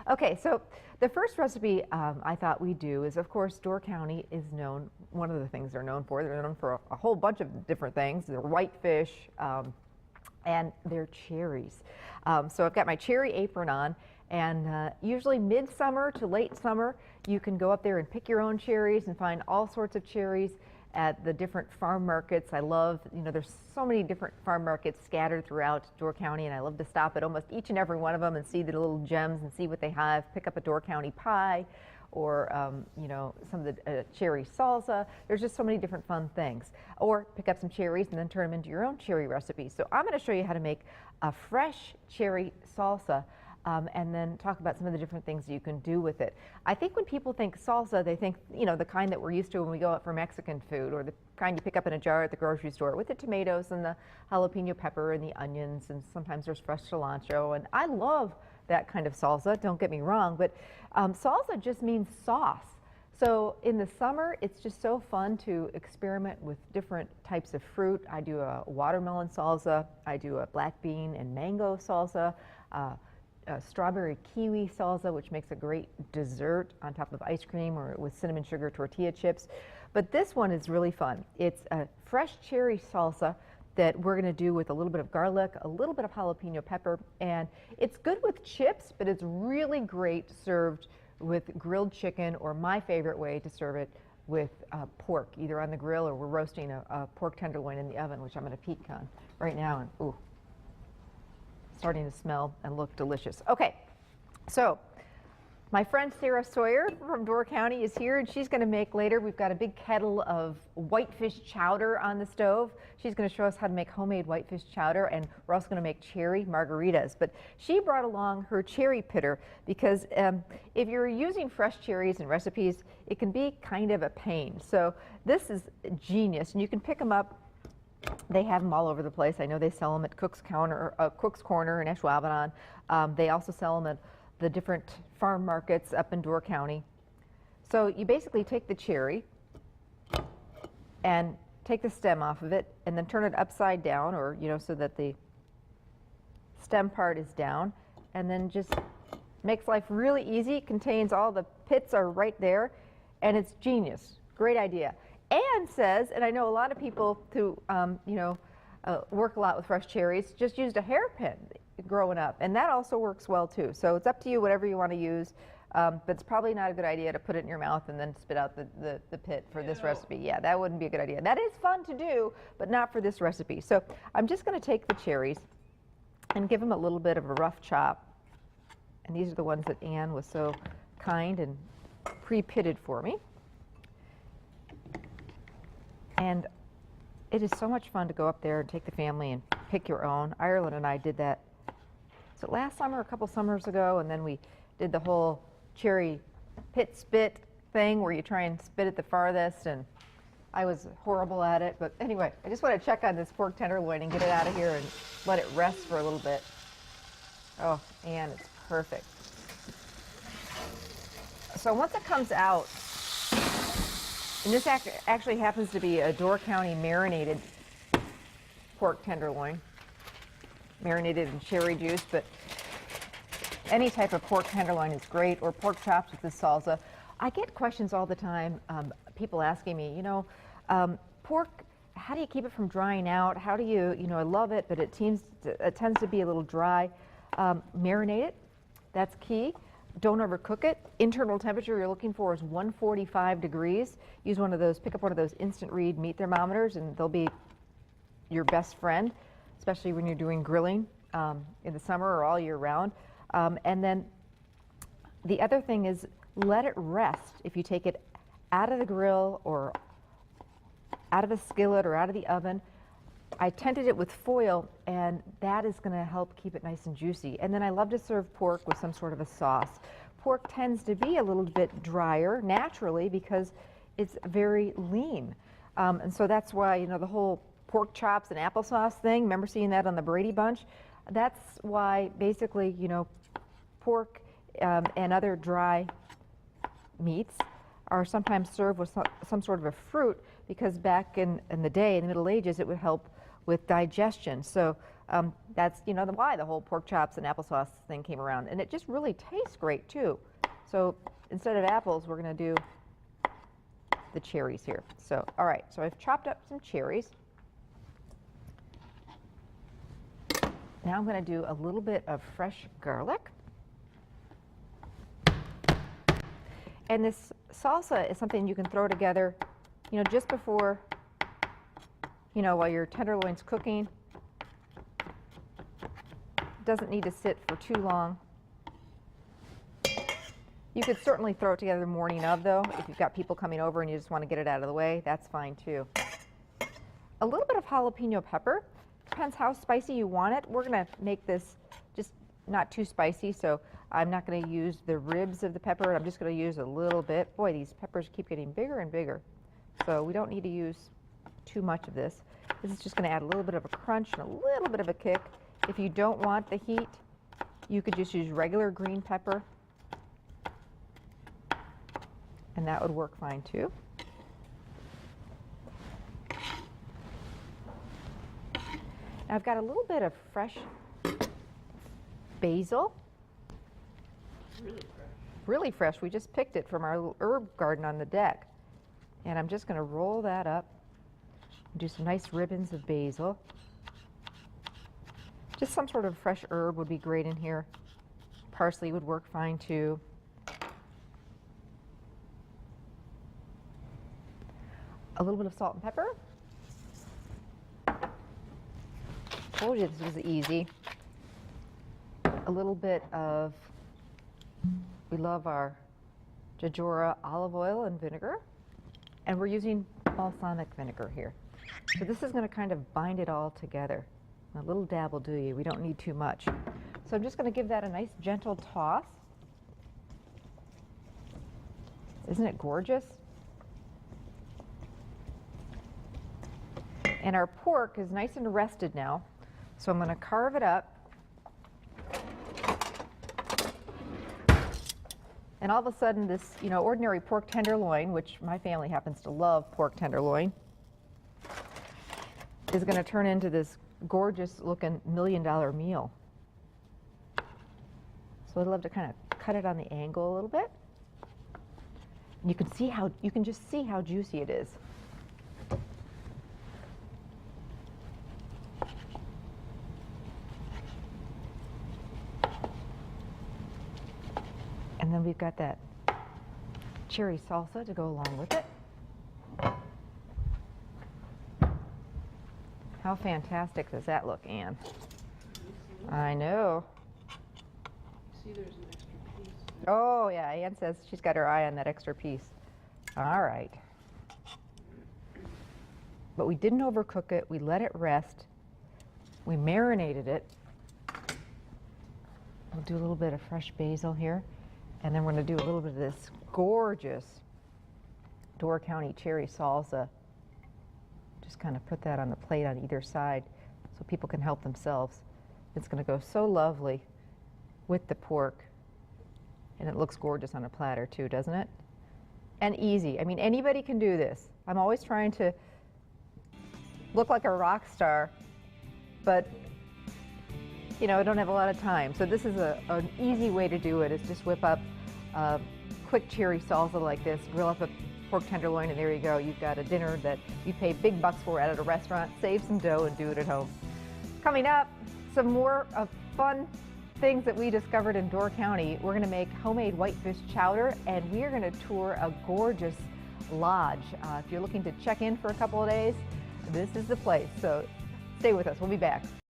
Okay, so the first recipe I thought we'd do is, of course, Door County is known, one of the things they're known for. They're known for a whole bunch of different things. They're whitefish and they're cherries. So I've got my cherry apron on, and usually midsummer to late summer, you can go up there and pick your own cherries and find all sorts of cherries at the different farm markets. I love, there's so many different farm markets scattered throughout Door County, and I love to stop at almost each and every one of them and see the little gems and see what they have. Pick up a Door County pie or, some of the cherry salsa. There's just so many different fun things. Or pick up some cherries and then turn them into your own cherry recipe. So I'm going to show you how to make a fresh cherry salsa. And then talk about some of the different things you can do with it. I think when people think salsa, they think, the kind that we're used to when we go out for Mexican food, or the kind you pick up in a jar at the grocery store with the tomatoes and the jalapeno pepper and the onions, and sometimes there's fresh cilantro. And I love that kind of salsa, don't get me wrong, but salsa just means sauce. So in the summer, it's just so fun to experiment with different types of fruit. I do a watermelon salsa, I do a black bean and mango salsa, strawberry kiwi salsa, which makes a great dessert on top of ice cream or with cinnamon sugar tortilla chips. But this one is really fun. It's a fresh cherry salsa that we're going to do with a little bit of garlic, a little bit of jalapeno pepper, and it's good with chips, but it's really great served with grilled chicken, or my favorite way to serve it with pork, either on the grill or we're roasting a pork tenderloin in the oven, which I'm going to peek on right now. And ooh, starting to smell and look delicious. Okay, so my friend Sarah Sawyer from Door County is here, and she's going to make later. We've got a big kettle of whitefish chowder on the stove. She's going to show us how to make homemade whitefish chowder, and we're also going to make cherry margaritas. But she brought along her cherry pitter because if you're using fresh cherries in recipes, it can be kind of a pain. So this is genius, and you can pick them up. They have them all over the place. I know they sell them at Cook's Corner in Ashwaubenon. They also sell them at the different farm markets up in Door County. So you basically take the cherry and take the stem off of it and then turn it upside down, or so that the stem part is down, and then just makes life really easy. It contains all the pits are right there, and it's genius. Great idea. And says, and I know a lot of people who work a lot with fresh cherries just used a hairpin growing up, and that also works well too. So it's up to you, whatever you want to use, but it's probably not a good idea to put it in your mouth and then spit out the pit for this recipe. Yeah, that wouldn't be a good idea. That is fun to do, but not for this recipe. So I'm just going to take the cherries and give them a little bit of a rough chop, and these are the ones that Anne was so kind and pre-pitted for me. And it is so much fun to go up there and take the family and pick your own. Ireland and I did that, so last summer, a couple summers ago, and then we did the whole cherry pit spit thing where you try and spit it the farthest, and I was horrible at it. But anyway, I just want to check on this pork tenderloin and get it out of here and let it rest for a little bit. Oh, and it's perfect. So once it comes out, and this actually happens to be a Door County marinated pork tenderloin, marinated in cherry juice, but any type of pork tenderloin is great, or pork chops with this salsa. I get questions all the time, people asking me, pork, how do you keep it from drying out? How do you, I love it, but it tends to be a little dry. Marinate it, that's key. Don't overcook it. Internal temperature you're looking for is 145 degrees. Use one of those, pick up one of those instant read meat thermometers, and they'll be your best friend, especially when you're doing grilling in the summer or all year round. And then the other thing is let it rest. If you take it out of the grill or out of the skillet or out of the oven, I tented it with foil, and that is going to help keep it nice and juicy. And then I love to serve pork with some sort of a sauce. Pork tends to be a little bit drier naturally because it's very lean. And so that's why, the whole pork chops and applesauce thing, remember seeing that on the Brady Bunch? That's why basically, pork and other dry meats are sometimes served with some sort of a fruit, because back in the day, in the Middle Ages, it would help with digestion. So That's, you know, why the whole pork chops and applesauce thing came around. And it just really tastes great too. So instead of apples, we're going to do the cherries here. So, all right, so I've chopped up some cherries. Now I'm going to do a little bit of fresh garlic. And this salsa is something you can throw together, you know, just before, you know, while your tenderloin's cooking. Doesn't need to sit for too long. You could certainly throw it together the morning of, though. If you've got people coming over and you just want to get it out of the way, that's fine too. A little bit of jalapeno pepper. Depends how spicy you want it. We're going to make this just not too spicy, so I'm not going to use the ribs of the pepper. I'm just going to use a little bit. Boy, these peppers keep getting bigger and bigger. So we don't need to use too much of this. This is just going to add a little bit of a crunch and a little bit of a kick. If you don't want the heat, you could just use regular green pepper, and that would work fine too. Now I've got a little bit of fresh basil. Really fresh. Really fresh. We just picked it from our little herb garden on the deck. And I'm just going to roll that up and do some nice ribbons of basil. Just some sort of fresh herb would be great in here. Parsley would work fine too. A little bit of salt and pepper. Told you this was easy. A little bit of, we love our Jajora olive oil and vinegar. And we're using balsamic vinegar here. So this is going to kind of bind it all together. A little dab will do you. We don't need too much. So I'm just going to give that a nice gentle toss. Isn't it gorgeous? And our pork is nice and rested now. So I'm going to carve it up. And all of a sudden this, you know, ordinary pork tenderloin, which my family happens to love pork tenderloin, is going to turn into this gorgeous looking $1 million meal. So I'd love to kind of cut it on the angle a little bit. And you can just see how juicy it is. And then we've got that cherry salsa to go along with it. How fantastic does that look, Anne? I know. See, there's an extra piece. Oh, yeah, Anne says she's got her eye on that extra piece. All right. But we didn't overcook it. We let it rest. We marinated it. We'll do a little bit of fresh basil here. And then we're going to do a little bit of this gorgeous Door County cherry salsa. Just kind of put that on the plate on either side so people can help themselves. It's going to go so lovely with the pork. And it looks gorgeous on a platter too, doesn't it? And easy. I mean, anybody can do this. I'm always trying to look like a rock star, but you know, I don't have a lot of time. So this is an easy way to do it, is just whip up a quick cherry salsa like this, grill up a pork tenderloin, and there you go. You've got a dinner that you pay big bucks for at a restaurant. Save some dough and do it at home. Coming up, some more fun things that we discovered in Door County. We're going to make homemade whitefish chowder, and we are going to tour a gorgeous lodge. If you're looking to check in for a couple of days, this is the place. So stay with us. We'll be back.